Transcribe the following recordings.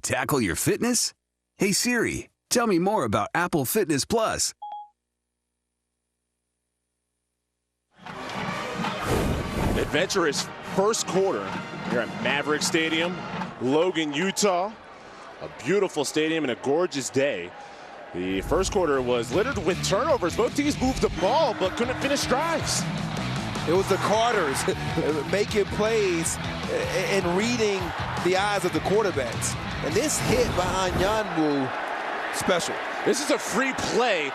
Tackle your fitness? Hey Siri, tell me more about Apple Fitness Plus. Adventurous first quarter here at Maverick Stadium, Logan, Utah. A beautiful stadium and a gorgeous day. The first quarter was littered with turnovers. Both teams moved the ball but couldn't finish drives. It was the Carters making plays and reading the eyes of the quarterbacks. And this hit by Anyanwu, special. This is a free play.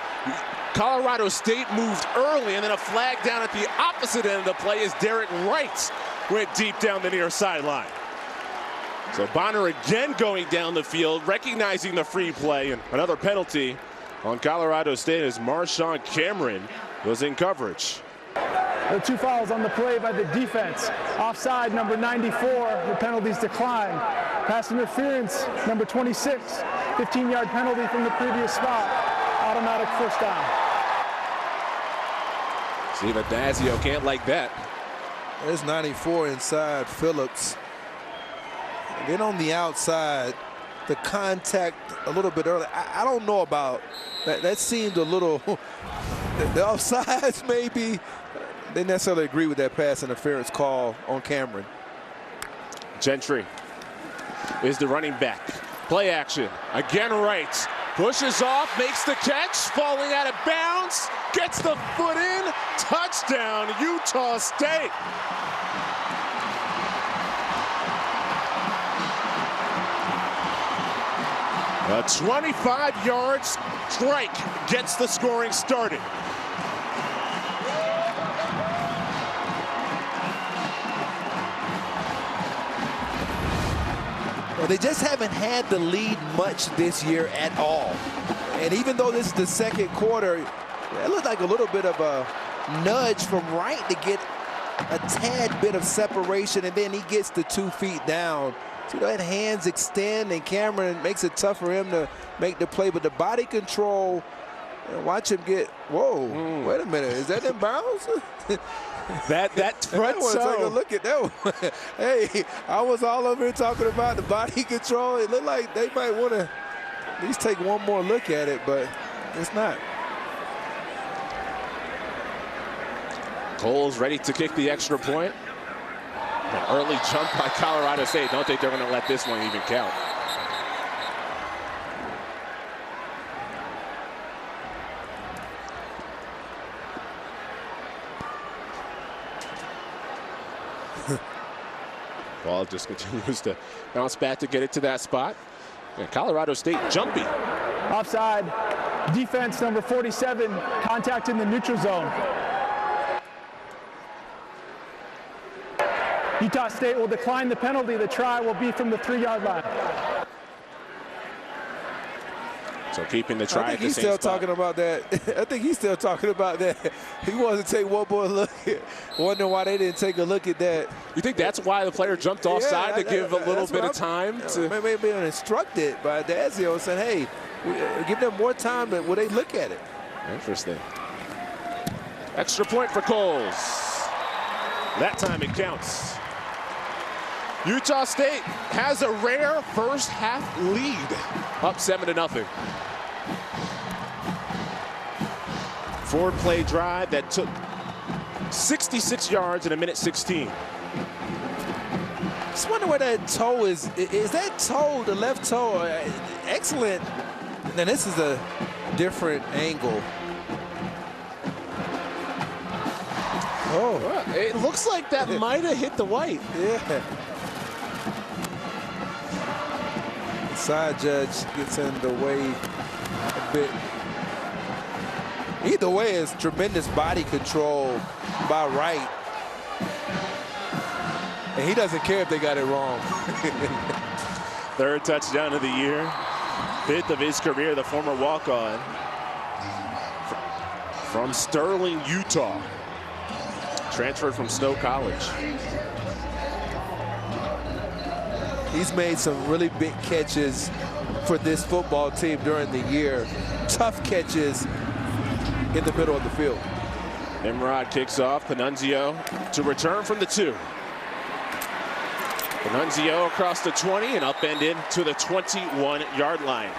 Colorado State moved early, and then a flag down at the opposite end of the play as Derek Wright went deep down the near sideline. So Bonner again going down the field, recognizing the free play, and another penalty on Colorado State as Marshawn Cameron was in coverage. There are 2 fouls on the play by the defense. Offside, number 94, the penalties decline. Pass interference, number 26, 15-yard penalty from the previous spot. Automatic first down. Steve Addazio can't like that. There's 94 inside Phillips. And then on the outside, the contact a little bit early. I don't know about that. That seemed a little, the offsides maybe. Didn't necessarily agree with that pass interference call on Cameron. Gentry is the running back. Play action. Again, Wright pushes off, makes the catch, falling out of bounds, gets the foot in. Touchdown, Utah State. A 25-yard strike gets the scoring started. Well, they just haven't had the lead much this year at all. And even though this is the second quarter, it looked like a little bit of a nudge from Wright to get a tad bit of separation, and then he gets the 2 feet down. So that hands extend, and Cameron makes it tough for him to make the play. But the body control, watch him get, whoa, wait a minute, is that in bounds? That front take a look at that one. Hey, I was all over here talking about the body control. It looked like they might want to at least take one more look at it, but it's not. Cole's ready to kick the extra point. An early jump by Colorado State. Don't think they're going to let this one even count. Ball just continues to bounce back to get it to that spot. And Colorado State jumping. Offside, defense number 47, contact in the neutral zone. Utah State will decline the penalty. The try will be from the 3-yard line. So keeping the try. I think he's still talking about that. I think he's still talking about that. He wants to take one more look. Wondering why they didn't take a look at that. You think that's why the player jumped offside to give a little bit of time to maybe being instructed by Addazio saying, hey, give them more time, but will they look at it? Interesting. Extra point for Coles. That time it counts. Utah State has a rare first half lead, up 7-0. 4-play drive that took 66 yards in a minute 16. Just wonder where that toe is. Is that toe, the left toe, excellent? Then this is a different angle. Oh, it looks like that might have hit the white. Yeah. The side judge gets in the way a bit. Either way, it's tremendous body control by Wright. And he doesn't care if they got it wrong. Third touchdown of the year. 5th of his career, the former walk-on from Sterling, Utah. Transferred from Snow College. He's made some really big catches for this football team during the year. Tough catches in the middle of the field. Nimrod kicks off. Panunzio to return from the 2. Nunzio across the 20 and upend into the 21-yard line.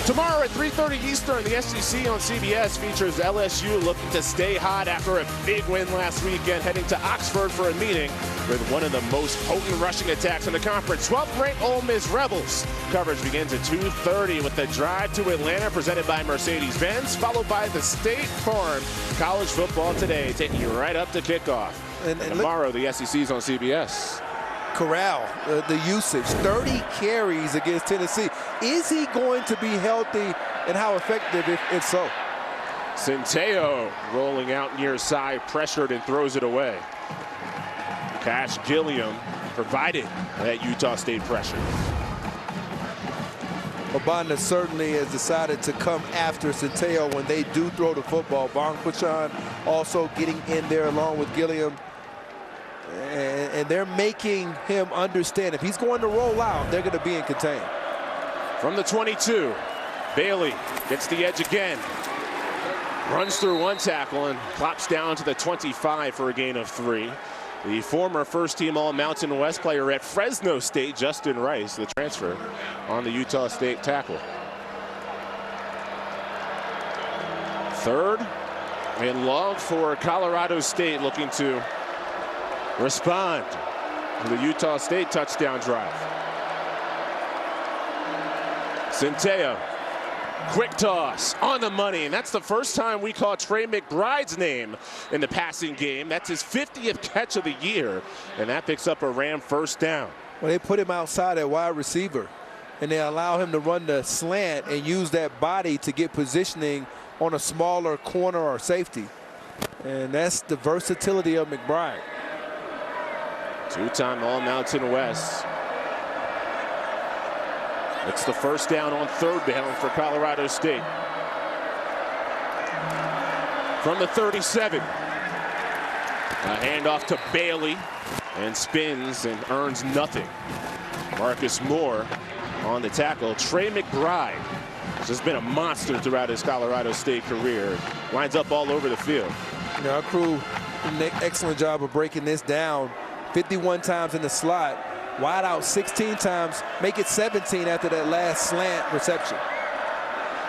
Tomorrow at 3:30 Eastern, the SEC on CBS features LSU looking to stay hot after a big win last weekend, heading to Oxford for a meeting with one of the most potent rushing attacks in the conference, 12th-ranked Ole Miss Rebels. Coverage begins at 2:30 with the drive to Atlanta presented by Mercedes-Benz, followed by the State Farm College Football Today, taking you right up to kickoff. And tomorrow, the SEC's on CBS. Corral, the usage, 30 carries against Tennessee. Is he going to be healthy, and how effective if so? Centeo rolling out near side, pressured and throws it away. Cash Gilliam provided that Utah State pressure. Obanda certainly has decided to come after Centeo when they do throw the football. Bonquichan also getting in there along with Gilliam. And they're making him understand if he's going to roll out, they're going to be in contain. From the 22, Bailey gets the edge again. Runs through one tackle and plops down to the 25 for a gain of 3. The former first-team All-Mountain West player at Fresno State, Justin Rice, the transfer, on the Utah State tackle. 3rd and long for Colorado State, looking to respond to the Utah State touchdown drive. Centeo, quick toss on the money, and that's the first time we call Trey McBride's name in the passing game. That's his 50th catch of the year, and that picks up a Ram first down. Well, they put him outside at wide receiver, and they allow him to run the slant and use that body to get positioning on a smaller corner or safety. And that's the versatility of McBride. Two-time All-Mountain West. It's the first down on 3rd down for Colorado State. From the 37. A handoff to Bailey, and spins and earns nothing. Marcus Moore on the tackle. Trey McBride has just been a monster throughout his Colorado State career. Winds up all over the field. You know, our crew did an excellent job of breaking this down. 51 times in the slot, wide out 16 times, make it 17 after that last slant reception.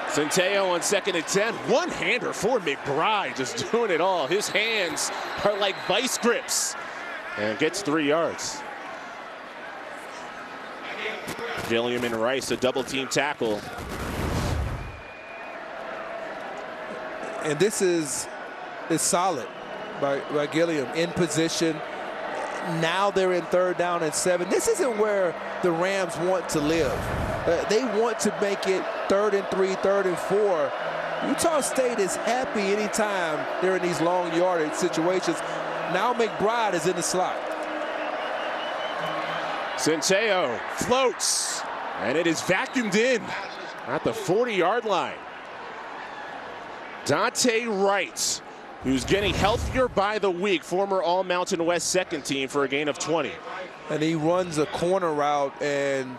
Centeo on 2nd and 10, one-hander for McBride, just doing it all. His hands are like vice grips, and gets 3 yards. Gilliam and Rice, a double-team tackle. And this is solid by Gilliam, in position. Now they're in 3rd down and 7. This isn't where the Rams want to live. They want to make it 3rd and 3, 3rd and 4. Utah State is happy anytime they're in these long yardage situations. Now McBride is in the slot. Centeo floats, and it is vacuumed in at the 40-yard line. Dante Wright, who's getting healthier by the week, former All-Mountain West 2nd team, for a gain of 20. And he runs a corner route, and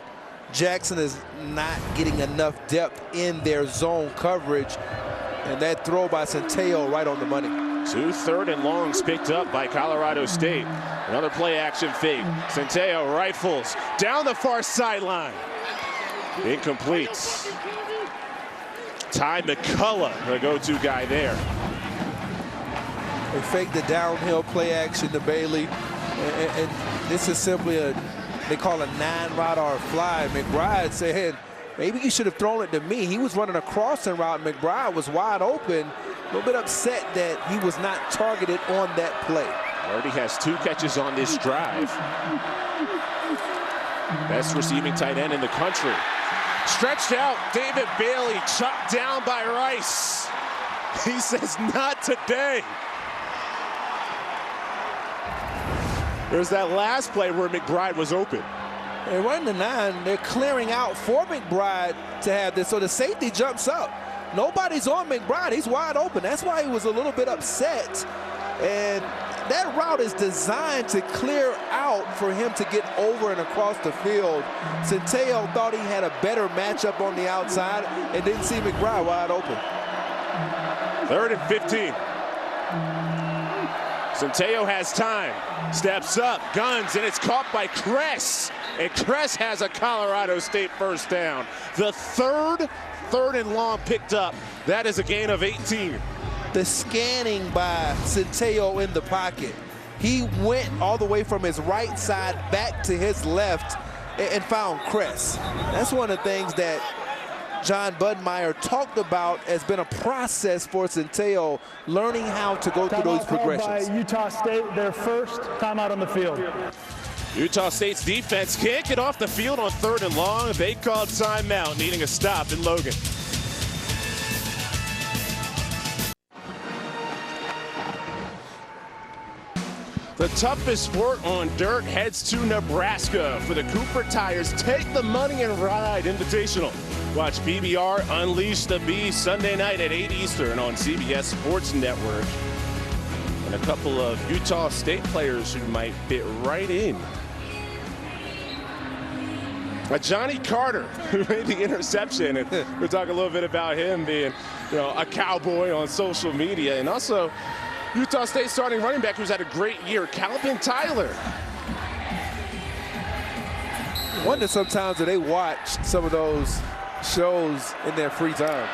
Jackson is not getting enough depth in their zone coverage. And that throw by Centeo right on the money. 2 3rd and longs picked up by Colorado State. Another play-action fake. Centeo rifles down the far sideline. Incomplete. Ty McCullough, the go-to guy there. They fake the downhill play action to Bailey. And this is simply they call a 9-route or a fly. McBride said, maybe you should have thrown it to me. He was running a crossing route. McBride was wide open. A little bit upset that he was not targeted on that play. Already has 2 catches on this drive. Best receiving tight end in the country. Stretched out, David Bailey chopped down by Rice. He says, not today. There's that last play where McBride was open. They run the 9. They're clearing out for McBride to have this. So the safety jumps up. Nobody's on McBride. He's wide open. That's why he was a little bit upset. And that route is designed to clear out for him to get over and across the field. Centeo thought he had a better matchup on the outside and didn't see McBride wide open. 3rd and 15. Centeio has time, steps up, guns, and it's caught by Kress. And Kress has a Colorado State first down. The third and long picked up. That is a gain of 18. The scanning by Centeio in the pocket. He went all the way from his right side back to his left and found Kress. That's one of the things that John Budmeyer talked about has been a process for Centeio, learning how to go through those progressions. By Utah State, their first timeout on the field. Utah State's defense can't get off the field on 3rd and long. They called timeout, needing a stop in Logan. The toughest sport on dirt heads to Nebraska for the Cooper Tires Take the Money and Ride Invitational. Watch PBR Unleash the Beast Sunday night at 8 Eastern on CBS Sports Network. And a couple of Utah State players who might fit right in. Johnny Carter, who made the interception, and we'll talk a little bit about him being, a cowboy on social media, and also Utah State starting running back who's had a great year, Calvin Tyler. I wonder sometimes do they watch some of those shows in their free time.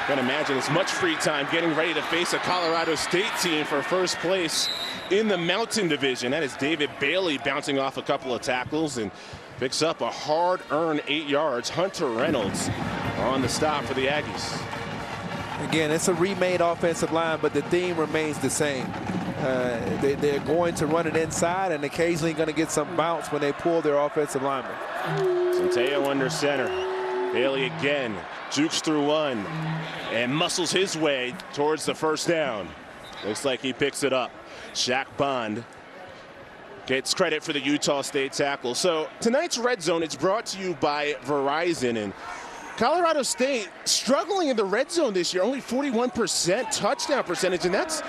Can't imagine as much free time getting ready to face a Colorado State team for first place in the Mountain Division. That is David Bailey bouncing off a couple of tackles and picks up a hard-earned 8 yards. Hunter Reynolds on the stop for the Aggies. Again, it's a remade offensive line, but the theme remains the same. They're going to run it inside and occasionally going to get some bounce when they pull their offensive lineman. Centeio under center. Bailey again jukes through one and muscles his way towards the first down. Looks like he picks it up. Shaq Bond gets credit for the Utah State tackle. So tonight's Red Zone is brought to you by Verizon, and Colorado State struggling in the red zone this year, only 41% touchdown percentage, and that's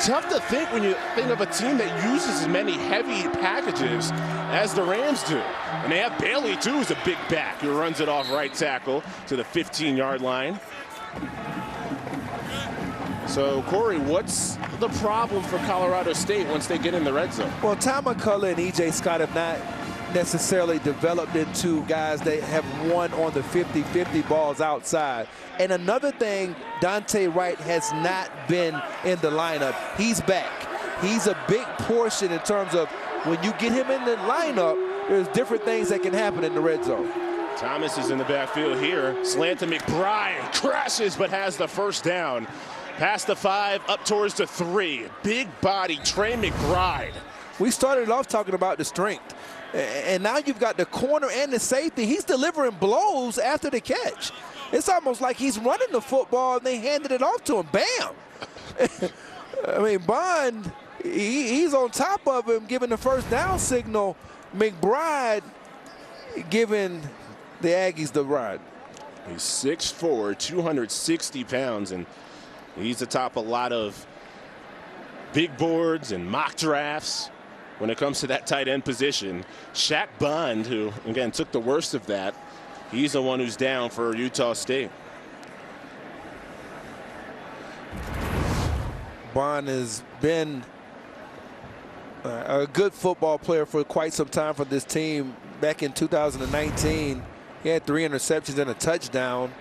tough to think when you think of a team that uses as many heavy packages as the Rams do. And they have Bailey, too, who's a big back who runs it off right tackle to the 15-yard line. So, Corey, what's the problem for Colorado State once they get in the red zone? Well, Ty McCullough and E.J. Scott have not necessarily developed into guys that have won on the 50-50 balls outside. And another thing, Dante Wright has not been in the lineup. He's back. He's a big portion in terms of when you get him in the lineup, there's different things that can happen in the red zone. Thomas is in the backfield here. Slant to McBride, crashes but has the first down. Past the 5, up towards the 3. Big body, Trey McBride. We started off talking about the strength. And now you've got the corner and the safety. He's delivering blows after the catch. It's almost like he's running the football and they handed it off to him. Bam! I mean, Bond, he's on top of him giving the first down signal. McBride giving the Aggies the ride. He's 6'4", 260 pounds, and he's atop a lot of big boards and mock drafts when it comes to that tight end position. Shaq Bond, who, again, took the worst of that, he's the one who's down for Utah State. Bond has been a good football player for quite some time for this team. Back in 2019, he had 3 interceptions and a touchdown.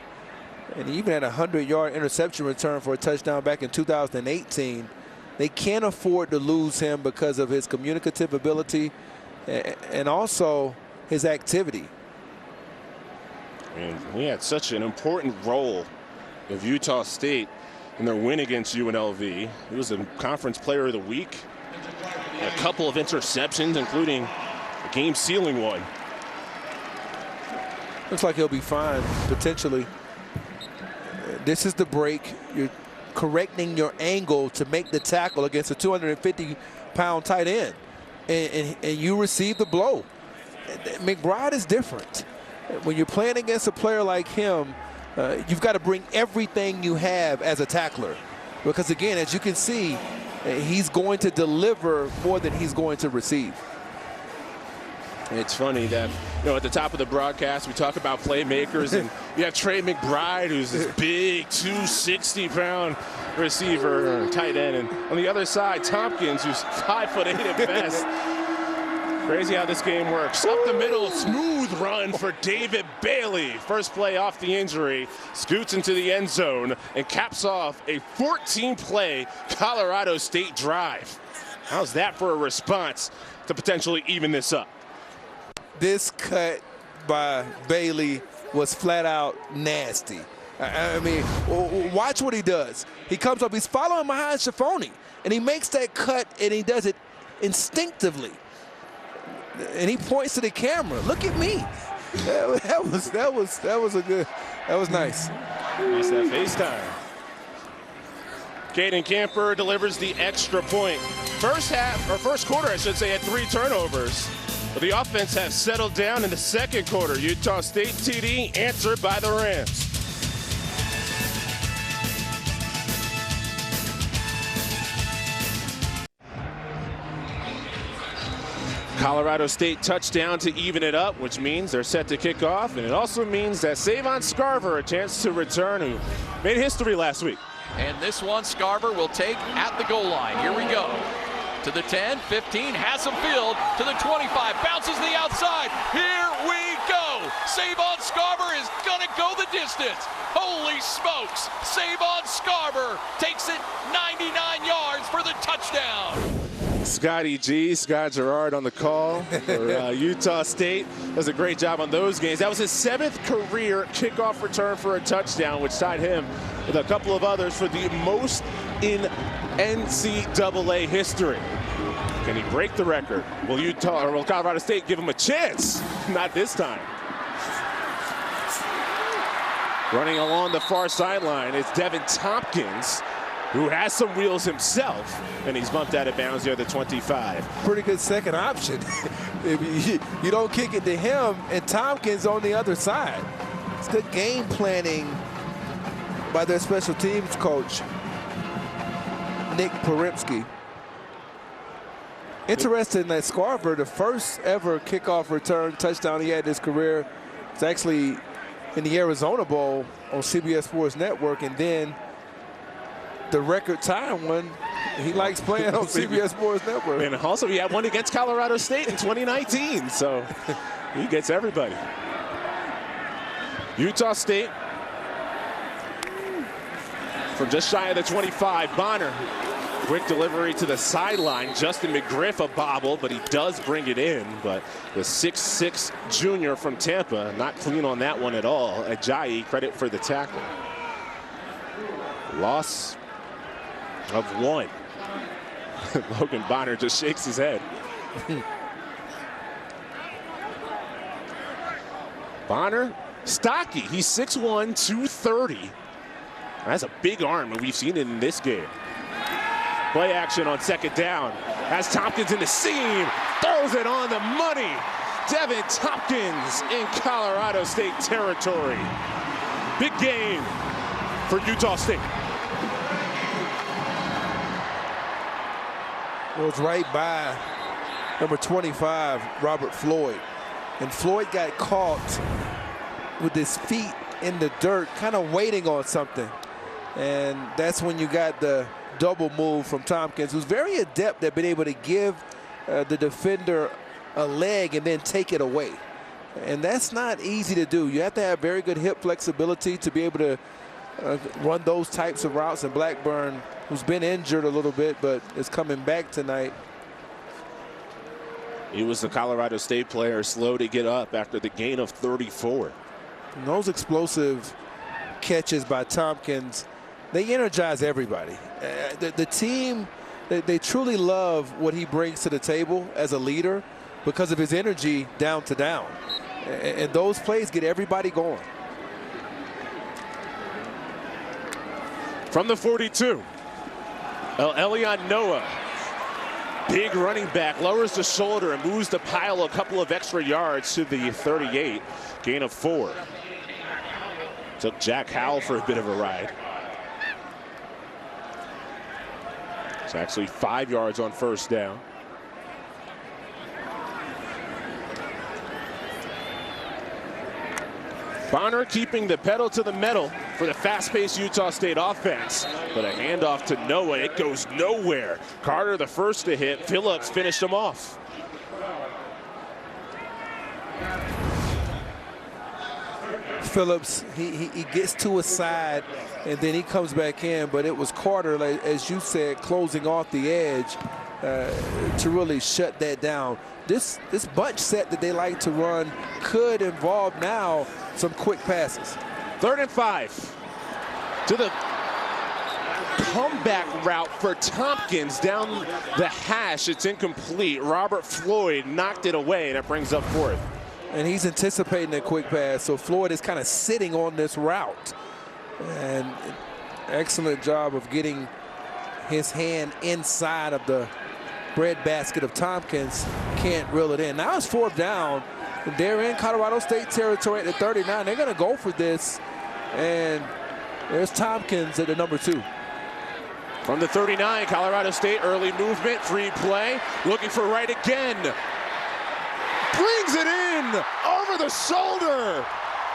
And he even had a 100-yard interception return for a touchdown back in 2018. They can't afford to lose him because of his communicative ability and also his activity. And he had such an important role of Utah State in their win against UNLV. He was a conference player of the week. A couple of interceptions, including a game-sealing one. Looks like he'll be fine, potentially. This is the break. You're correcting your angle to make the tackle against a 250-pound tight end. And you receive the blow. McBride is different. When you're playing against a player like him, you've got to bring everything you have as a tackler. Because, again, as you can see, he's going to deliver more than he's going to receive. It's funny that, at the top of the broadcast, we talk about playmakers, and you have Trey McBride, who's this big 260-pound receiver, tight end. And on the other side, Tompkins, who's 5'8" at best. Crazy how this game works. Up the middle, smooth run for David Bailey. First play off the injury, scoots into the end zone and caps off a 14-play Colorado State drive. How's that for a response to potentially even this up? This cut by Bailey was flat out nasty. I mean, watch what he does. He comes up, he's following behind Schifoni, and he makes that cut, and he does it instinctively. And he points to the camera. Look at me. That was nice. Nice that FaceTime. Caden Camper delivers the extra point. First quarter, I should say, had 3 turnovers. But the offense has settled down in the second quarter. Utah State TD answered by the Rams. Colorado State touchdown to even it up, which means they're set to kick off. And it also means that Savon Scarver a chance to return, who made history last week. And this one Scarver will take at the goal line. Here we go. To the 10, 15, has some field. To the 25, bounces the outside. Here we go. Savon Scarver is gonna go the distance. Holy smokes. Savon Scarver takes it 99 yards for the touchdown. Scotty G, Scott Gerard on the call for Utah State. Does a great job on those games. That was his 7th career kickoff return for a touchdown, which tied him with a couple of others for the most in NCAA history. Can he break the record? Will Colorado State give him a chance? Not this time. Running along the far sideline is Devin Tompkins, who has some wheels himself, and he's bumped out of bounds near the 25. Pretty good second option. You don't kick it to him, and Tompkins on the other side. It's good game planning by their special teams coach, Nick Poremski. Interesting that Scarver, the first ever kickoff return touchdown he had in his career, it's actually in the Arizona Bowl on CBS Sports Network, and then the record time one, he likes playing on CBS Sports Network. And also he had one against Colorado State in 2019, so he gets everybody. Utah State from just shy of the 25. Bonner, quick delivery to the sideline. Justin McGriff a bobble, but he does bring it in. But the 6'6" junior from Tampa, not clean on that one at all. Ajayi, credit for the tackle. Loss of 1. Logan Bonner just shakes his head. Bonner, stocky. He's 6'1", 230. That's a big arm, and we've seen it in this game. Play action on second down. Has Tompkins in the seam. Throws it on the money. Devin Tompkins in Colorado State territory. Big game for Utah State. Goes right by number 25, Robert Floyd. And Floyd got caught with his feet in the dirt, kind of waiting on something. And that's when you got the double move from Tompkins, who's very adept at being able to give the defender a leg and then take it away. And that's not easy to do. You have to have very good hip flexibility to be able to run those types of routes. And Blackburn, who's been injured a little bit but is coming back tonight. He was the Colorado State player slow to get up after the gain of 34. And those explosive catches by Tompkins, they energize everybody. The team, they truly love what he brings to the table as a leader because of his energy down to down. And those plays get everybody going. From the 42, Elion Noah, big running back, lowers the shoulder and moves the pile a couple of extra yards to the 38, gain of 4. Took Jack Howell for a bit of a ride. It's actually 5 yards on first down. Bonner keeping the pedal to the metal. for the fast-paced Utah State offense. But a handoff to Noah, it goes nowhere. Carter the first to hit, Phillips finished him off. Phillips, he gets to his side and then he comes back in, but it was Carter, like, as you said, closing off the edge to really shut that down. This bunch set that they like to run could involve now some quick passes. 3rd and 5 to the comeback route for Tompkins down the hash. It's incomplete. Robert Floyd knocked it away, and it brings up 4th. And he's anticipating a quick pass, so Floyd is kind of sitting on this route. And excellent job of getting his hand inside of the breadbasket of Tompkins. Can't reel it in. Now it's 4th down. They're in Colorado State territory at the 39. They're going to go for this. And there's Tompkins at the number 2. From the 39, Colorado State early movement, free play, looking for Wright again. Brings it in over the shoulder,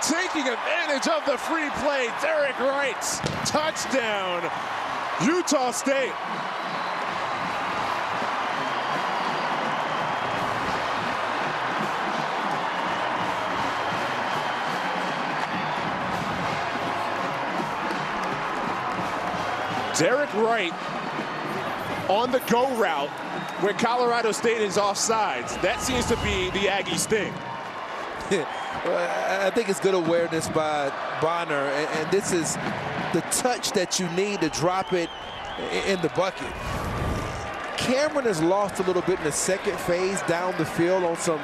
taking advantage of the free play. Derek Wright, touchdown, Utah State. Derek Wright on the go route when Colorado State is offsides. That seems to be the Aggies' thing. I think it's good awareness by Bonner, and this is the touch that you need to drop it in the bucket. Cameron has lost a little bit in the second phase down the field on some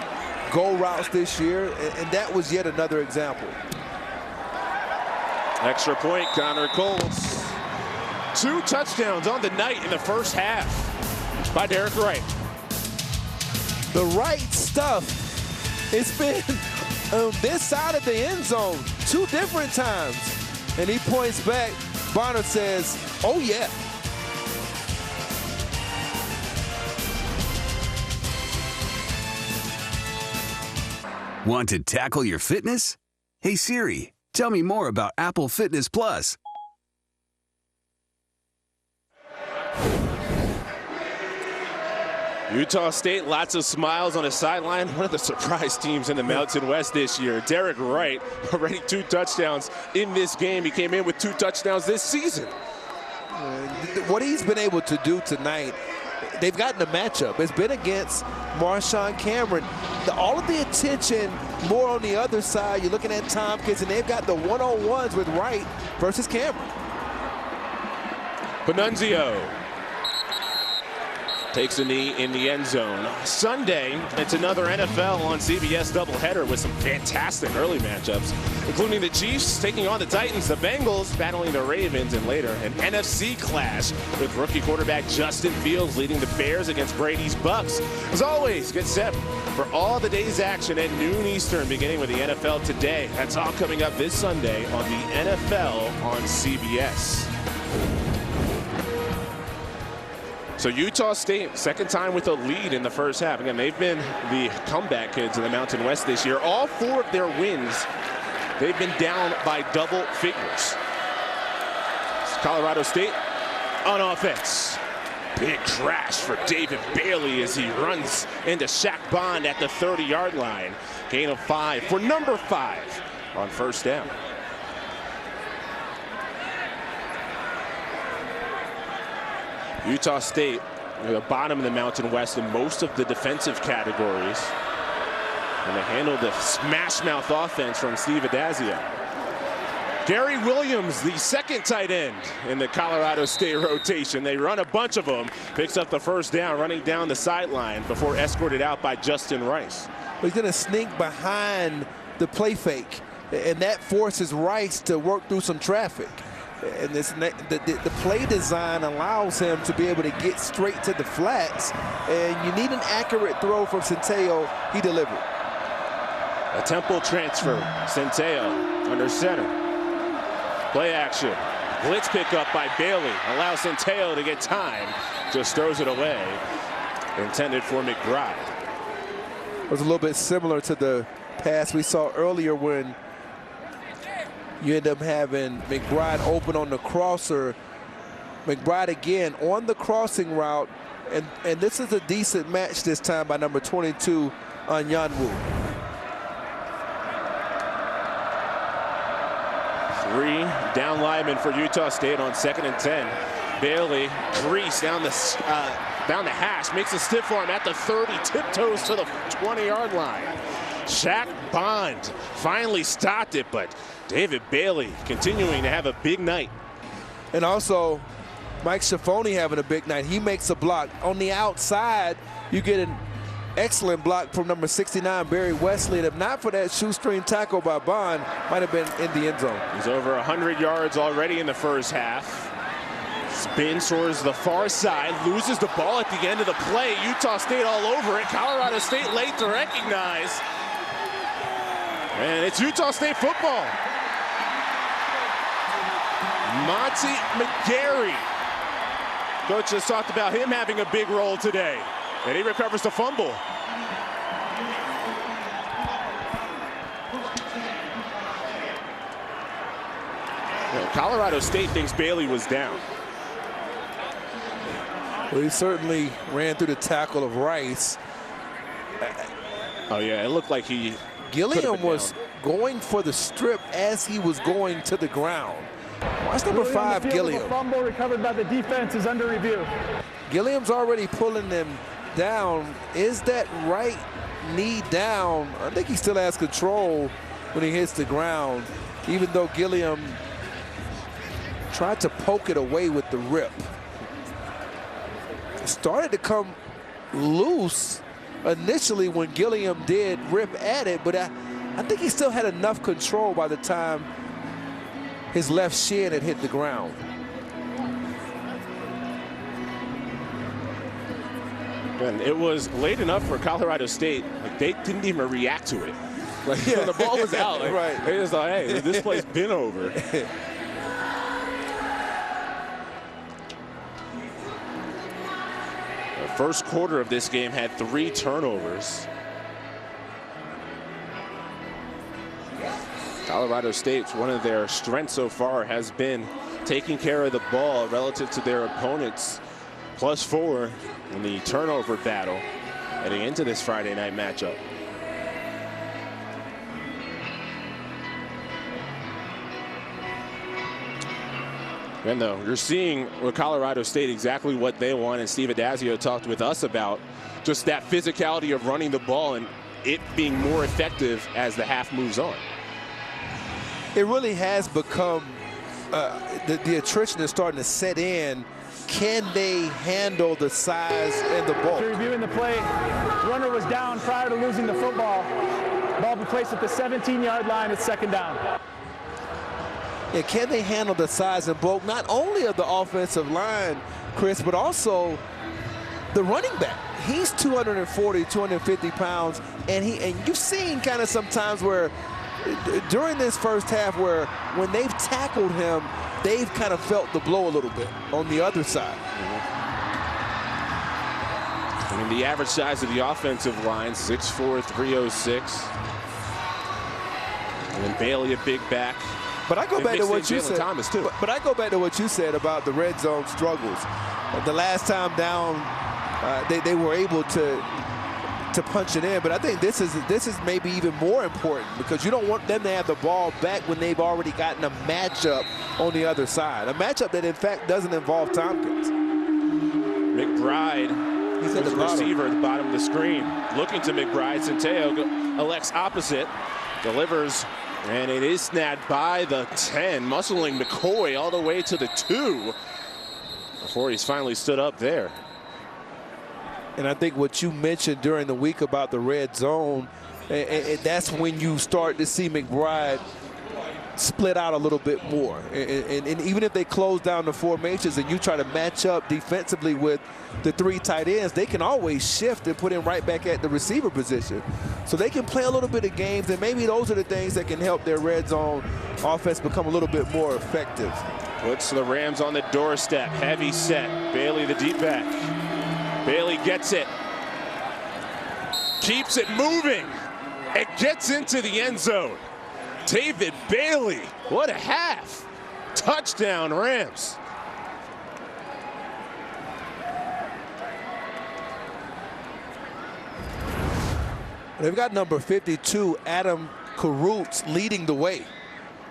go routes this year, and that was yet another example. Extra point, Connor Coles. 2 touchdowns on the night in the first half by Derek Wright. The right stuff. It's been on this side of the end zone 2 different times. And he points back. Bonner says, oh, yeah. Want to tackle your fitness? Hey Siri, tell me more about Apple Fitness Plus. Utah State, lots of smiles on the sideline. One of the surprise teams in the Mountain West this year. Derek Wright, already 2 touchdowns in this game. He came in with 2 touchdowns this season. What he's been able to do tonight, they've gotten a matchup. It's been against Marshawn Cameron. All of the attention more on the other side. You're looking at Tompkins, and they've got the one-on-ones with Wright versus Cameron. Panunzio takes a knee in the end zone. Sunday, it's another NFL on CBS doubleheader with some fantastic early matchups, including the Chiefs taking on the Titans, the Bengals battling the Ravens, and later an NFC clash with rookie quarterback Justin Fields leading the Bears against Brady's Bucks. As always, get set for all the day's action at noon Eastern, beginning with the NFL Today. That's all coming up this Sunday on the NFL on CBS. So Utah State, second time with a lead in the first half. Again, they've been the comeback kids in the Mountain West this year. All 4 of their wins, they've been down by double figures. Colorado State on offense. Big crash for David Bailey as he runs into Shaq Bond at the 30-yard line. Gain of 5 for number 5 on first down. Utah State, at the bottom of the Mountain West in most of the defensive categories. And they handled the smash mouth offense from Steve Adazio. Gary Williams, the second tight end in the Colorado State rotation. They run a bunch of them. Picks up the first down, running down the sideline before escorted out by Justin Rice. He's going to sneak behind the play fake, and that forces Rice to work through some traffic. And the play design allows him to be able to get straight to the flats, and you need an accurate throw from Centeo. He delivered. A Temple transfer. Centeo under center. Play action. Blitz pickup by Bailey. Allows Centeo to get time. Just throws it away. Intended for McBride. It was a little bit similar to the pass we saw earlier when You end up having McBride open on the crosser. McBride again on the crossing route, and this is a decent match this time by number 22, Onyanwu. 3 down linemen for Utah State on 2nd and 10. Bailey greased down the hash, makes a stiff arm at the 30, tiptoes to the 20-yard line. Shaq Bond finally stopped it, but David Bailey continuing to have a big night. And also, Mike Schifoni having a big night. He makes a block. On the outside, you get an excellent block from number 69, Barry Wesley. And if not for that shoestring tackle by Bond, might have been in the end zone. He's over 100 yards already in the first half. Spins towards the far side, loses the ball at the end of the play. Utah State all over it. Colorado State late to recognize. And it's Utah State football. Monty McGarry. Coach just talked about him having a big role today. And he recovers the fumble. Well, Colorado State thinks Bailey was down. Well, he certainly ran through the tackle of Rice. Oh, yeah, it looked like he Gilliam was going for the strip as he was going to the ground. Watch number 5, Gilliam. The fumble recovered by the defense is under review. Gilliam's already pulling them down. Is that right knee down? I think he still has control when he hits the ground, even though Gilliam tried to poke it away with the rip. It started to come loose initially when Gilliam did rip at it, but I think he still had enough control by the time his left shin had hit the ground. And it was late enough for Colorado State. Like, they didn't even react to it. Like, when the ball was out, like, right. They just thought, hey, this play's been over. The first quarter of this game had 3 turnovers. Colorado State's one of their strengths so far has been taking care of the ball relative to their opponents. +4 in the turnover battle heading into this Friday night matchup. And though you're seeing with Colorado State exactly what they want, and Steve Adazio talked with us about just that physicality of running the ball and it being more effective as the half moves on. It really has become, the attrition is starting to set in. Can they handle the size and the bulk? Reviewing the play, the runner was down prior to losing the football. Ball be placed at the 17-yard line. It's 2nd down. Yeah, can they handle the size and bulk, not only of the offensive line, Chris, but also the running back? He's 240, 250 pounds, and you've seen kind of sometimes where during this first half where when they've tackled him, they've kind of felt the blow a little bit on the other side. I mean, the average size of the offensive line, 6'4", 306. And then Bailey, a big back. But I go back to what you said. Thomas too. But I go back to what you said about the red zone struggles. The last time down, they were able to punch it in, but I think this is maybe even more important because you don't want them to have the ball back when they've already gotten a matchup on the other side. A matchup that in fact doesn't involve Tompkins. McBride, he's the receiver at the bottom of the screen. Looking to McBride, Centeo elects opposite, delivers, and it is snapped by the 10, muscling McCoy all the way to the 2 before he's finally stood up there. And I think what you mentioned during the week about the red zone, that's when you start to see McBride split out a little bit more. And even if they close down the formations and you try to match up defensively with the 3 tight ends, they can always shift and put him right back at the receiver position. So they can play a little bit of games, and maybe those are the things that can help their red zone offense become a little bit more effective. Puts the Rams on the doorstep. Heavy set. Bailey, the deep back. Bailey gets it. Keeps it moving. It gets into the end zone. David Bailey, what a half. Touchdown, Rams. They've got number 52, Adam Karutz, leading the way.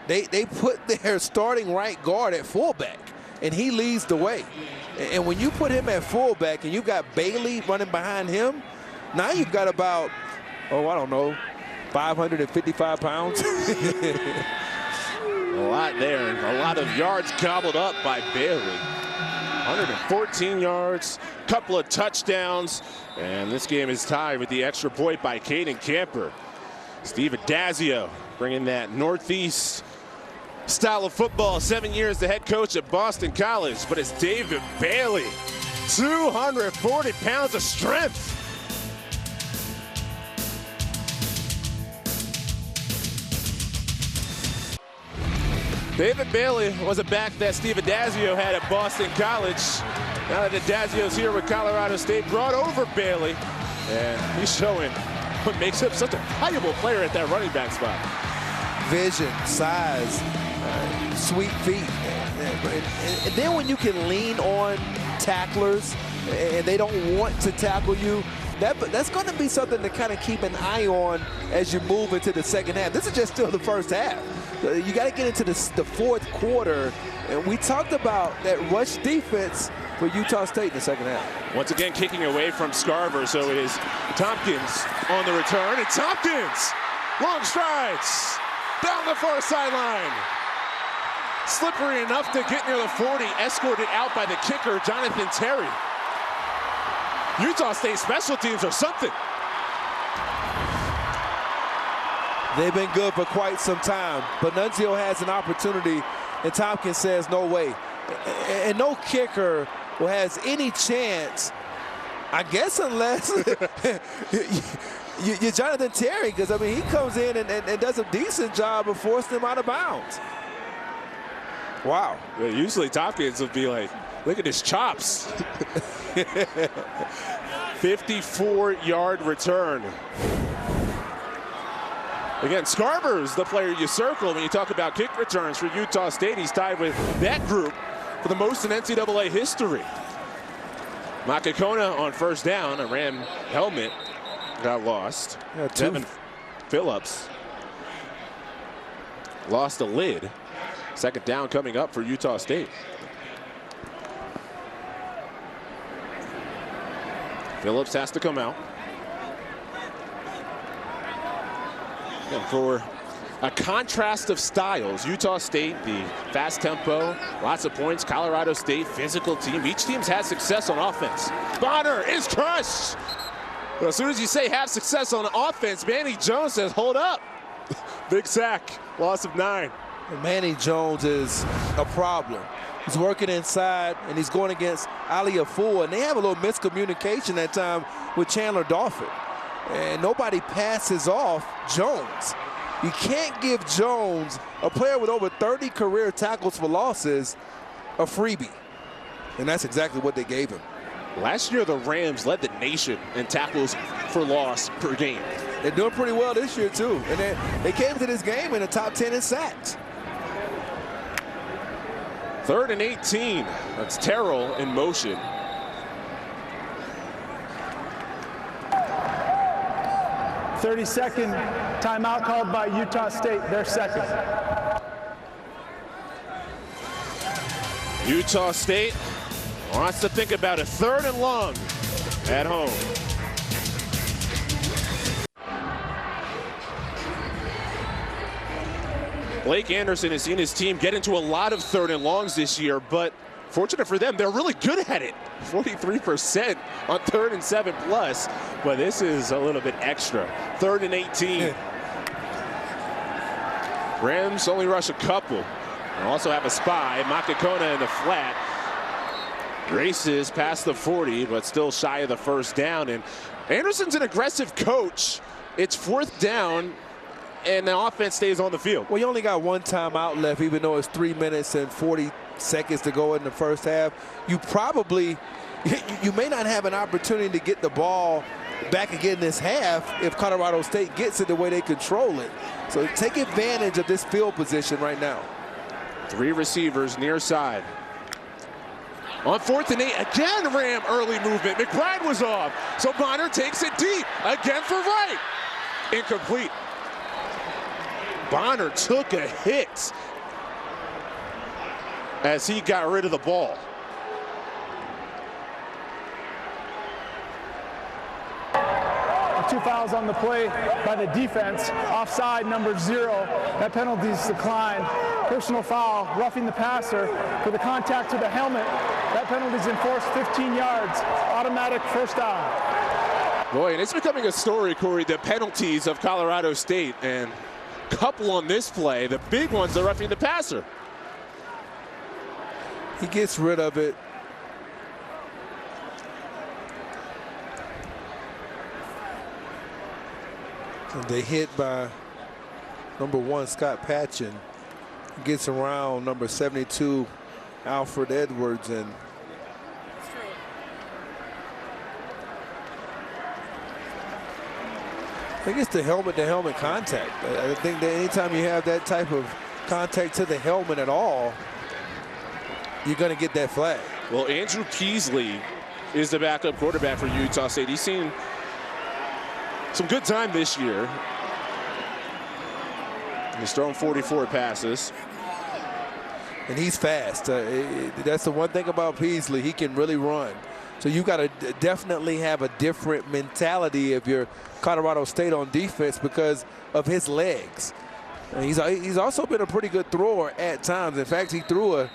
They put their starting right guard at fullback, and he leads the way. And when you put him at fullback and you've got Bailey running behind him, now you've got about, oh, I don't know, 555 pounds. A lot there, and a lot of yards gobbled up by Bailey. 114 yards, couple of touchdowns, and this game is tied with the extra point by Caden Camper. Steve Adazio bringing that Northeast style of football, 7 years the head coach at Boston College, but it's David Bailey, 240 pounds of strength. David Bailey was a back that Steve Adazio had at Boston College. Now that Adazio's here with Colorado State, brought over Bailey, and he's showing what makes him such a valuable player at that running back spot. Vision, size, sweet feet. And then when you can lean on tacklers and they don't want to tackle you, that's going to be something to kind of keep an eye on as you move into the second half. This is just still the first half. You got to get into the fourth quarter. And we talked about that rush defense for Utah State in the second half. Once again, kicking away from Scarver, so it is Tompkins on the return. And Tompkins, long strides down the far sideline. Slippery enough to get near the 40, escorted out by the kicker, Jonathan Terry. Utah State special teams are something. They've been good for quite some time, but Nunzio has an opportunity, and Tompkins says no way. And no kicker who has any chance, I guess, unless you're Jonathan Terry, because, I mean, he comes in and does a decent job of forcing him out of bounds. Wow. Yeah, usually Tompkins would be like, look at his chops. 54-yard return. Again, Scarver's the player you circle when you talk about kick returns for Utah State. He's tied with that group for the most in NCAA history. Makakona on first down. A Ram helmet got lost. Yeah, Devin Phillips lost a lid. Second down coming up for Utah State. Phillips has to come out. And for a contrast of styles, Utah State, the fast tempo, lots of points. Colorado State, physical team. Each team's had success on offense. Bonner is crushed. But as soon as you say have success on offense, Manny Jones says, hold up. Big sack, loss of 9. And Manny Jones is a problem. He's working inside, and he's going against Ali Afua, and they have a little miscommunication that time with Chandler Dauphin. And nobody passes off Jones. You can't give Jones, a player with over 30 career tackles for losses, a freebie. And that's exactly what they gave him. Last year, the Rams led the nation in tackles for loss per game. They're doing pretty well this year, too. And they came to this game in the top 10 in sacks. 3rd and 18. That's Terrell in motion. Thirty-second timeout called by Utah State, their second. Utah State wants to think about a 3rd and long at home. Blake Anderson has seen his team get into a lot of 3rd and longs this year, but fortunate for them, they're really good at it. 43% on 3rd and 7 plus, but this is a little bit extra. 3rd and 18. Rams only rush a couple. They also have a spy, Makakona in the flat. Races past the 40, but still shy of the first down. And Anderson's an aggressive coach. It's 4th down, and the offense stays on the field. Well, you only got one timeout left, even though it's 3 minutes and 40 seconds to go in the first half. You probably, you may not have an opportunity to get the ball back again this half if Colorado State gets it the way they control it. So take advantage of this field position right now. 3 receivers near side. On 4th and 8, again Ram early movement. McBride was off, so Bonner takes it deep. Again for Wright. Incomplete. Bonner took a hit as he got rid of the ball. Two fouls on the play by the defense. Offside number 0. That penalty's declined. Personal foul, roughing the passer for the contact to the helmet. That penalty's enforced 15 yards. Automatic first down. Boy, and it's becoming a story, Corey, the penalties of Colorado State. And a couple on this play. The big ones, the roughing the passer. He gets rid of it. They hit by number 1, Scott Patchen. Gets around number 72, Alfred Edwards, and I think it's the helmet-to-helmet contact. I think that anytime you have that type of contact to the helmet at all, you're going to get that flag. Well, Andrew Peasley is the backup quarterback for Utah State. He's seen some good time this year. He's thrown 44 passes. And he's fast. That's the one thing about Peasley. He can really run. So you got to definitely have a different mentality if you're Colorado State on defense because of his legs. And he's also been a pretty good thrower at times. In fact, he threw a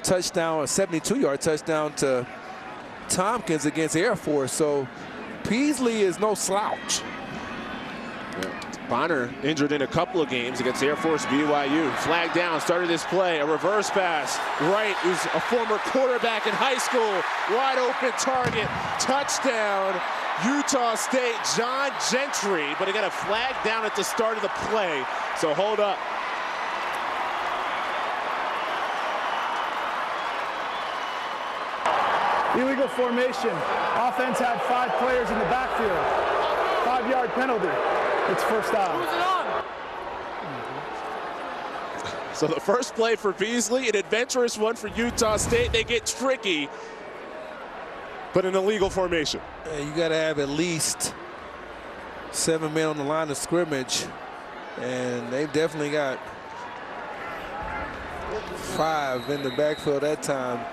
touchdown, a 72-yard touchdown to Tompkins against Air Force. So Peasley is no slouch. Bonner injured in a couple of games against Air Force, BYU. Flag down, started this play, a reverse pass. Wright, who's a former quarterback in high school, wide open target, touchdown, Utah State, John Gentry. But he got a flag down at the start of the play, so hold up. Illegal formation. Offense had 5 players in the backfield. 5-yard penalty. It's first down. So the first play for Beasley, an adventurous one for Utah State. They get tricky, but an illegal formation. You got to have at least 7 men on the line of scrimmage, and they've definitely got 5 in the backfield that time.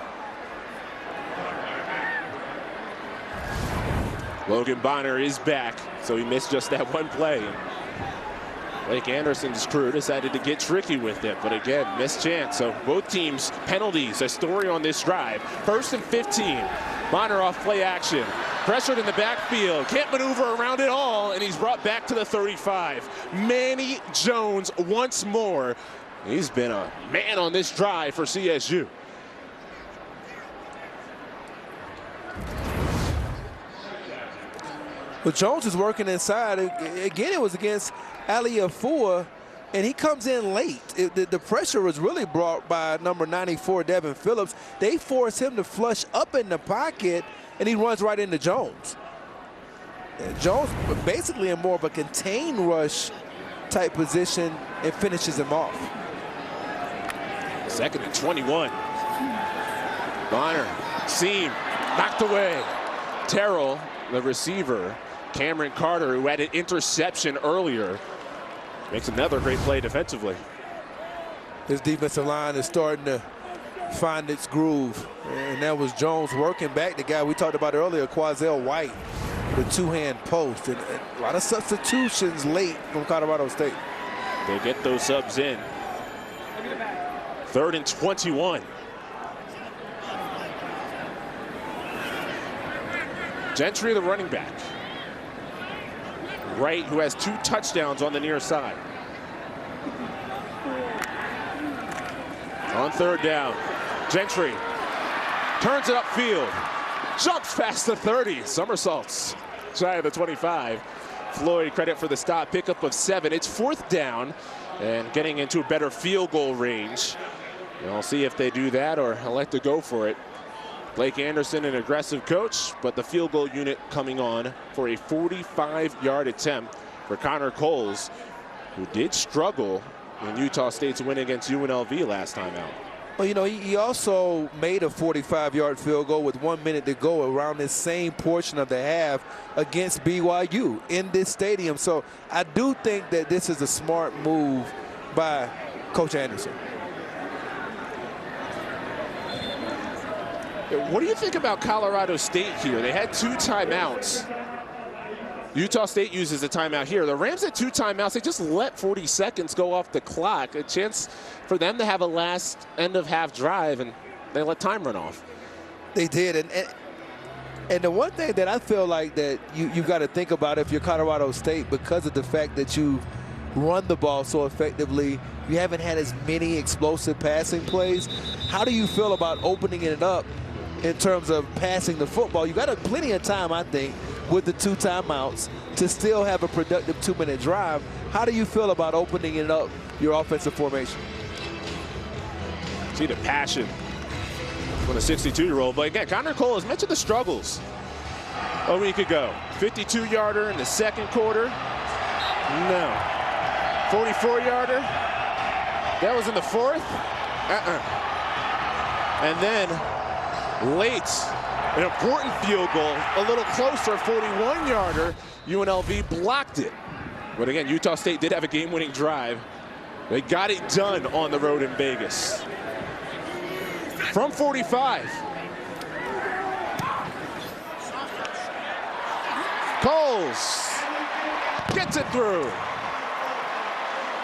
Logan Bonner is back, so he missed just that one play. Blake Anderson's crew decided to get tricky with it, but again, missed chance. So both teams penalties, a story on this drive. 1st and 15. Bonner off play action. Pressured in the backfield. Can't maneuver around it all, and he's brought back to the 35. Manny Jones once more. He's been a man on this drive for CSU. Well, Jones is working inside. Again, it was against Ali Afua, and he comes in late. The pressure was really brought by number 94, Devin Phillips. They force him to flush up in the pocket, and he runs right into Jones. And Jones basically in more of a contained rush type position and finishes him off. 2nd and 21. Bonner, seam, knocked away. Terrell, the receiver, Cameron Carter, who had an interception earlier, makes another great play defensively. This defensive line is starting to find its groove, and that was Jones working back the guy we talked about earlier, Quazell White, the 2-hand post, and a lot of substitutions late from Colorado State. They get those subs in. 3rd and 21. Gentry, the running back. Wright, who has 2 touchdowns on the near side. On 3rd down, Gentry turns it upfield, jumps past the 30, somersaults shy of the 25. Floyd, credit for the stop, pickup of 7. It's 4th down and getting into a better field goal range. And I'll see if they do that or elect to go for it. Blake Anderson, an aggressive coach, but the field goal unit coming on for a 45-yard attempt for Connor Coles, who did struggle in Utah State's win against UNLV last time out. Well, you know, he also made a 45-yard field goal with 1 minute to go around this same portion of the half against BYU in this stadium. So I do think that this is a smart move by Coach Anderson. What do you think about Colorado State here? They had 2 timeouts. Utah State uses a timeout here. The Rams had 2 timeouts. They just let 40 seconds go off the clock. A chance for them to have a last end of half drive, and they let time run off. They did. And the one thing that I feel like that you got to think about if you're Colorado State, because of the fact that you run the ball so effectively, you haven't had as many explosive passing plays. How do you feel about opening it up in terms of passing the football? You got plenty of time, I think, with the 2 timeouts to still have a productive 2-minute drive. How do you feel about opening it up, your offensive formation? See the passion from the 62-year-old. But again, Connor Cole has mentioned the struggles a week ago. 52-yarder in the second quarter. No. 44-yarder. That was in the fourth. And then late, an important field goal, a little closer, 41-yarder. UNLV blocked it. But again, Utah State did have a game-winning drive. They got it done on the road in Vegas. From 45. Coles gets it through.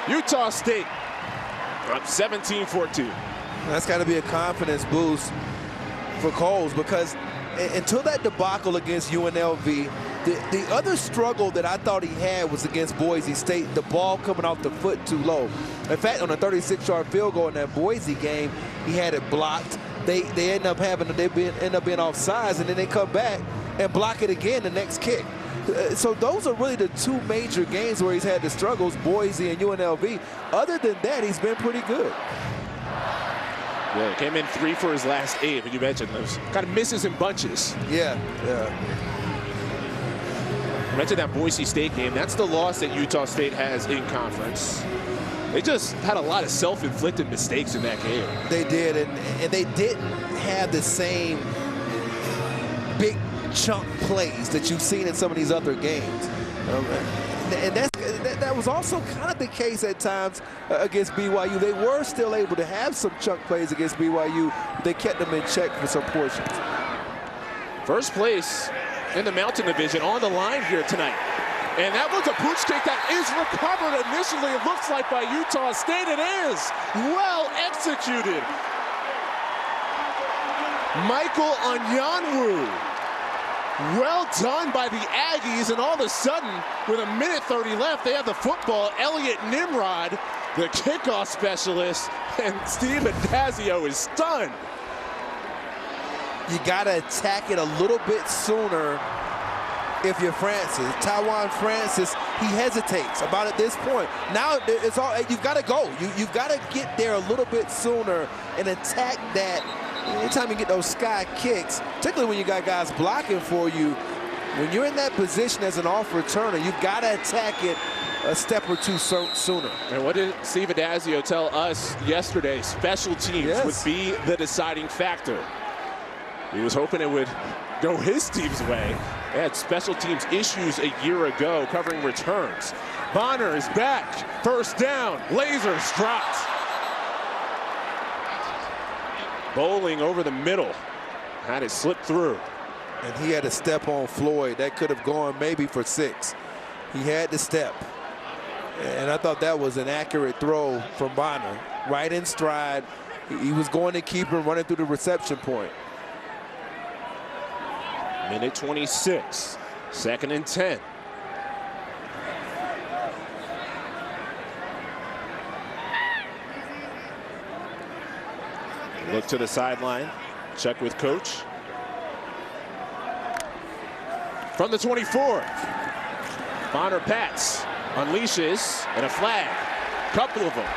Utah State up 17-14. That's got to be a confidence boost for Coles, because until that debacle against UNLV, the other struggle that I thought he had was against Boise State, the ball coming off the foot too low. In fact, on a 36-yard field goal in that Boise game, he had it blocked. They end up being offsides, and then they come back and block it again the next kick. So those are really the 2 major games where he's had the struggles, Boise and UNLV. Other than that, he's been pretty good. Yeah, he came in 3 for his last 8, but you mentioned those kind of misses in bunches. Yeah. You mentioned that Boise State game. That's the loss that Utah State has in conference. They just had a lot of self-inflicted mistakes in that game. They did, and they didn't have the same big chunk plays that you've seen in some of these other games. And that was also kind of the case at times against BYU. They were still able to have some chunk plays against BYU. They kept them in check for some portions. First place in the Mountain Division on the line here tonight. And that was a pooch kick that is recovered initially, it looks like, by Utah State. It is well executed. Michael Onyanwu. Well done by the Aggies, and all of a sudden, with 1:30 left, they have the football. Elliot Nimrod, the kickoff specialist, and Steve Addazio is stunned. You got to attack it a little bit sooner if you're Francis. Tywan Francis, he hesitates about at this point. Now it's all, you've got to go. You've got to get there a little bit sooner and attack that. Anytime you get those sky kicks, particularly when you got guys blocking for you, when you're in that position as an off returner, you've got to attack it a step or 2 sooner. And what did Steve Addazio tell us yesterday? Special teams would be the deciding factor. He was hoping it would go his team's way. They had special teams issues a year ago covering returns. Bonner is back. First down. Lasers dropped. Bowling over the middle. Had it slip through. And he had to step on Floyd. That could have gone maybe for 6. He had to step. And I thought that was an accurate throw from Bonner. Right in stride. He was going to keep him running through the reception point. Minute 26. 2nd and 10. Look to the sideline. Check with coach. From the 24. Bonner Pats unleashes, and a flag. Couple of them.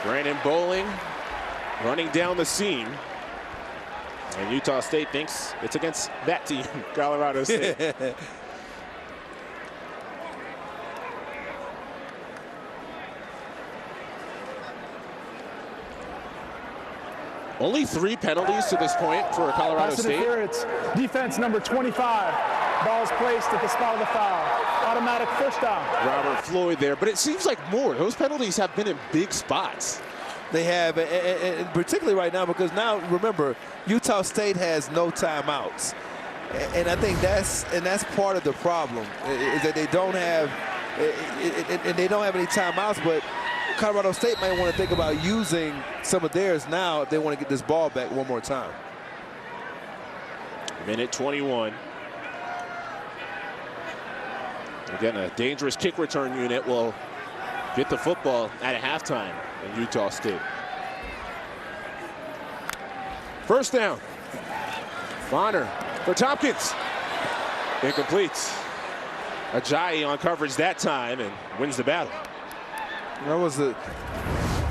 Brandon Bowling running down the seam. And Utah State thinks it's against that team, Colorado State. Only 3 penalties to this point for Colorado State. Interference. Defense number 25. Ball is placed at the spot of the foul. Automatic first down. Robert Floyd there, but it seems like more. Those penalties have been in big spots. They have, and particularly right now, because now, remember, Utah State has no timeouts. And I think that's part of the problem, is that they don't have, and they don't have any timeouts, but Colorado State might want to think about using some of theirs now if they want to get this ball back one more time. Minute 21. Again, a dangerous kick return unit will get the football at halftime in Utah State. First down. Bonner for Tompkins. Incomplete. Ajayi on coverage that time and wins the battle.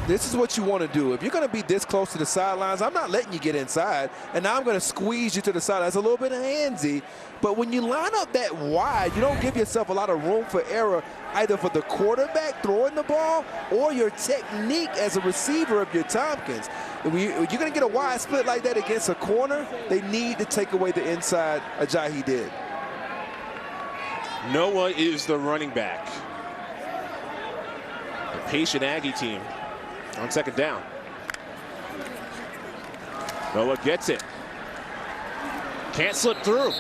This is what you want to do. If you're going to be this close to the sidelines, I'm not letting you get inside, and now I'm going to squeeze you to the sideline. That's a little bit handsy, but when you line up that wide, you don't give yourself a lot of room for error, either for the quarterback throwing the ball or your technique as a receiver of your Tompkins. If you're going to get a wide split like that against a corner, they need to take away the inside. Ajayi did. Noah is the running back. The patient Aggie team on second down. Noah gets it. Can't slip through.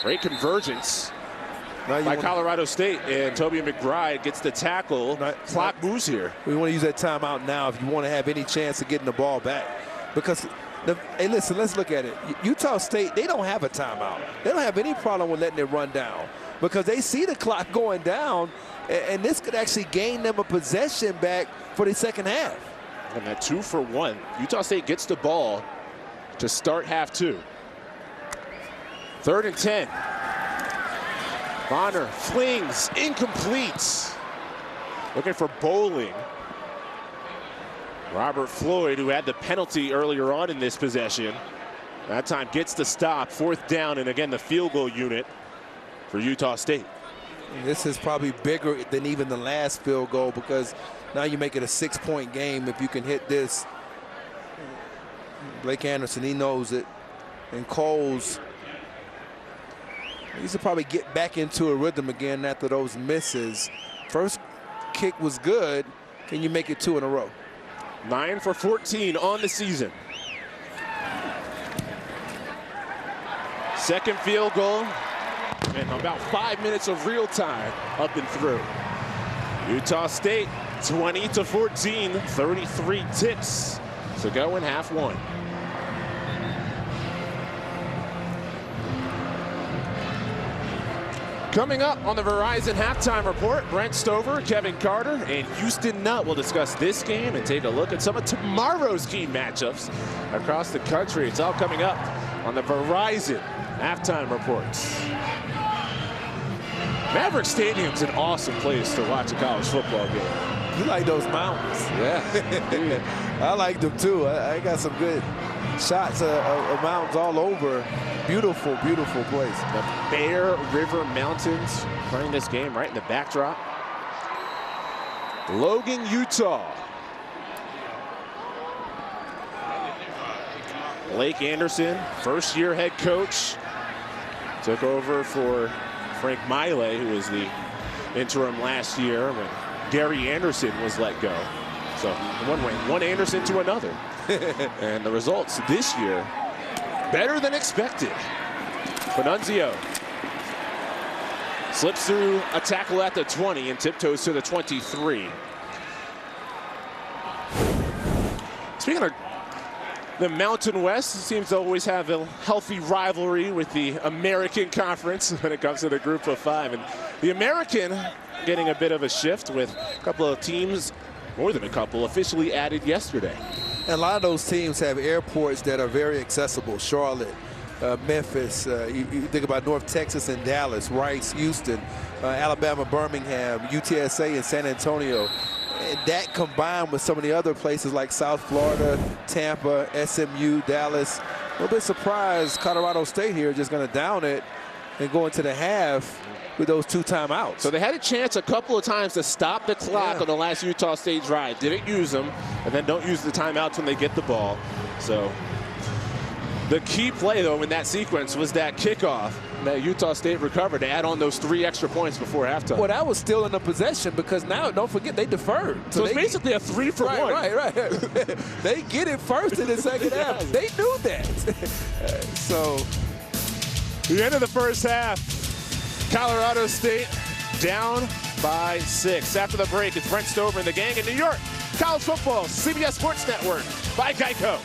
Great convergence by Colorado State, and Toby McBride gets the tackle. Clock moves here. We want to use that timeout now if you want to have any chance of getting the ball back. Because, hey, listen, let's look at it. Utah State, they don't have a timeout. They don't have any problem with letting it run down because they see the clock going down, and this could actually gain them a possession back for the second half. And that 2 for 1. Utah State gets the ball to start half 2. 3rd and 10. Bonner flings, incomplete. Looking for Bowling. Robert Floyd, who had the penalty earlier on in this possession, that time gets the stop. 4th down, and again the field goal unit for Utah State. This is probably bigger than even the last field goal because now you make it a 6-point game if you can hit this. Blake Anderson, he knows it. And Coles, he needs to probably get back into a rhythm again after those misses. First kick was good. Can you make it 2 in a row? 9 for 14 on the season. Second field goal. And about 5 minutes of real time up and through. Utah State 20-14, 33 ticks to go in half 1. Coming up on the Verizon Halftime Report, Brent Stover, Kevin Carter, and Houston Nutt will discuss this game and take a look at some of tomorrow's key matchups across the country. It's all coming up on the Verizon Halftime Reports. Maverick Stadium's an awesome place to watch a college football game. You like those mountains. Yeah. I like them too. I got some good shots of mountains all over. Beautiful, beautiful place. The Bear River Mountains playing this game right in the backdrop. Logan, Utah. Blake Anderson, first-year head coach, took over for Frank Miley, who was the interim last year when Gary Anderson was let go. So one Anderson to another. And the results this year, better than expected. Panunzio slips through a tackle at the 20 and tiptoes to the 23. Speaking of the Mountain West, seems to always have a healthy rivalry with the American Conference when it comes to the Group of 5. And the American getting a bit of a shift with a couple of teams, more than a couple, officially added yesterday. And a lot of those teams have airports that are very accessible. Charlotte, Memphis, you think about North Texas and Dallas, Rice, Houston, Alabama, Birmingham, UTSA and San Antonio. And that combined with some of the other places like South Florida, Tampa, SMU, Dallas, little bit surprised Colorado State here just going to down it and go into the half with those 2 timeouts. So they had a chance a couple of times to stop the clock on the last Utah State drive. Didn't use them, and then don't use the timeouts when they get the ball. So the key play, though, in that sequence was that kickoff that Utah State recovered to add on those 3 extra points before halftime. Well, that was still in the possession because now, don't forget, they deferred. So it's basically a 3-for-1. Right. They get it first in the second half. They knew that. So the end of the first half, Colorado State down by 6. After the break, it's Brent Stover and the gang in New York. College football, CBS Sports Network by Geico.